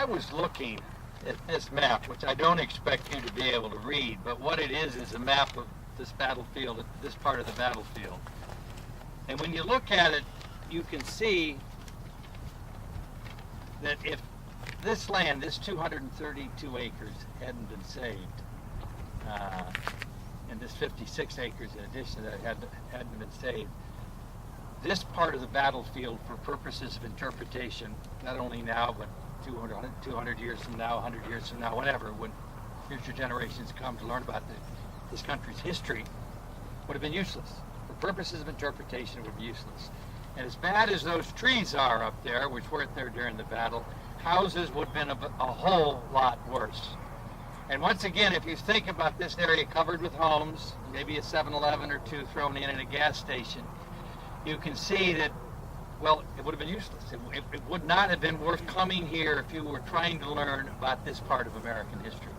was looking at this map, which I don't expect you to be able to read, but what it is a map of this battlefield, this part of the battlefield. And when you look at it, you can see that if this land, this 232 acres, hadn't been saved, and this 56 acres in addition that hadn't been saved, this part of the battlefield, for purposes of interpretation, not only now, but 200 years from now, 100 years from now, whatever, when future generations come to learn about this country's history, would have been useless. For purposes of interpretation, it would be useless. And as bad as those trees are up there, which weren't there during the battle, houses would have been a whole lot worse. And once again, if you think about this area covered with homes, maybe a 7-Eleven or two thrown in and a gas station, you can see that, well, it would have been useless. It would not have been worth coming here if you were trying to learn about this part of American history.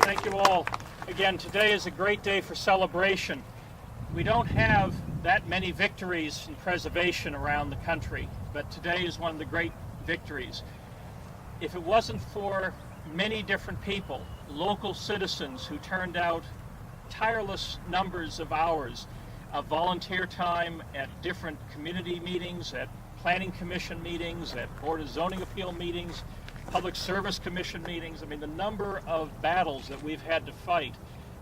Thank you all. Again, today is a great day for celebration. We don't have that many victories in preservation around the country, but today is one of the great victories. If it wasn't for many different people, local citizens who turned out tireless numbers of hours of volunteer time at different community meetings, at planning commission meetings, at Board of Zoning Appeal meetings, Public Service Commission meetings, I mean, the number of battles that we've had to fight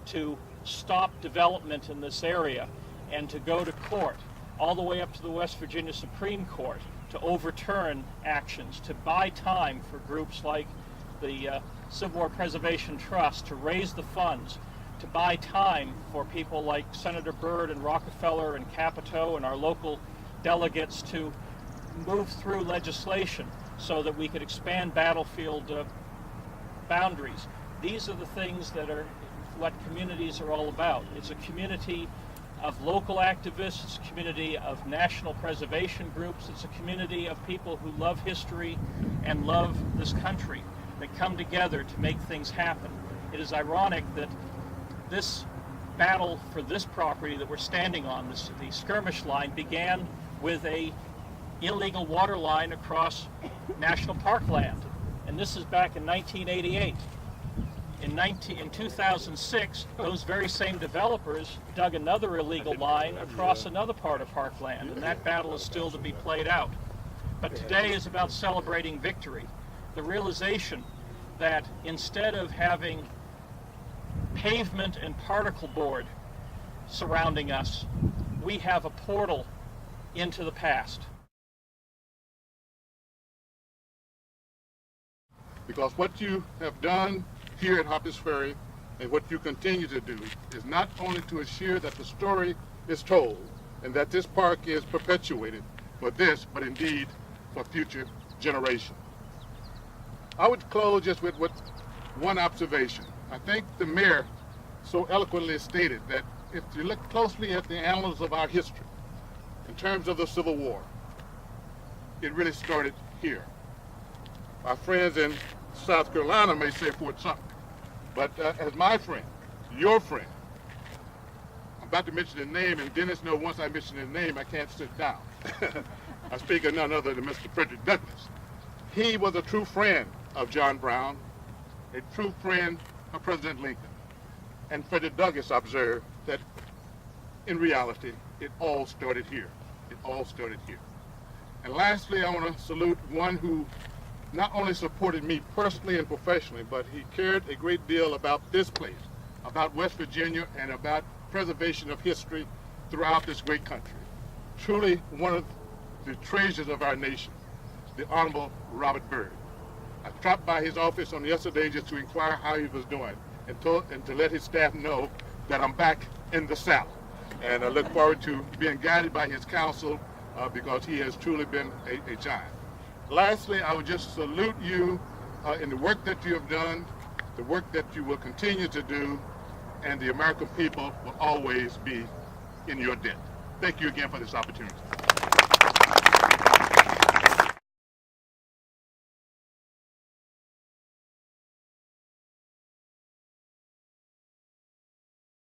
to stop development in this area and to go to court, all the way up to the West Virginia Supreme Court, to overturn actions, to buy time for groups like the Civil War Preservation Trust to raise the funds, to buy time for people like Senator Byrd and Rockefeller and Capito and our local delegates to move through legislation so that we could expand battlefield boundaries. These are the things that are what communities are all about. It's a community of local activists, it's a community of national preservation groups, it's a community of people who love history and love this country that come together to make things happen. It is ironic that this battle for this property that we're standing on, the skirmish line, began with a illegal water line across national park land. And this is back in 1988. In 2006, those very same developers dug another illegal line across another part of parkland, and that battle is still to be played out. But today is about celebrating victory. The realization that instead of having pavement and particle board surrounding us, we have a portal into the past. Because what you have done here at Harpers Ferry and what you continue to do is not only to assure that the story is told and that this park is perpetuated for this, but indeed for future generations. I would close just with one observation. I think the mayor so eloquently stated that if you look closely at the annals of our history, in terms of the Civil War, it really started here. Our friends in South Carolina may say Fort Sumter, but as my friend, your friend, I'm about to mention his name, and Dennis knows once I mention his name, I can't sit down. I speak of none other than Mr. Frederick Douglass. He was a true friend of John Brown, a true friend of President Lincoln. And Frederick Douglass observed that in reality, it all started here. It all started here. And lastly, I want to salute one who not only supported me personally and professionally, but he cared a great deal about this place, about West Virginia, and about preservation of history throughout this great country. Truly one of the treasures of our nation, the Honorable Robert Byrd. I dropped by his office on yesterday just to inquire how he was doing and to let his staff know that I'm back in the South. And I look forward to being guided by his counsel because he has truly been a giant. Lastly, I would just salute you in the work that you have done, the work that you will continue to do, and the American people will always be in your debt. Thank you again for this opportunity.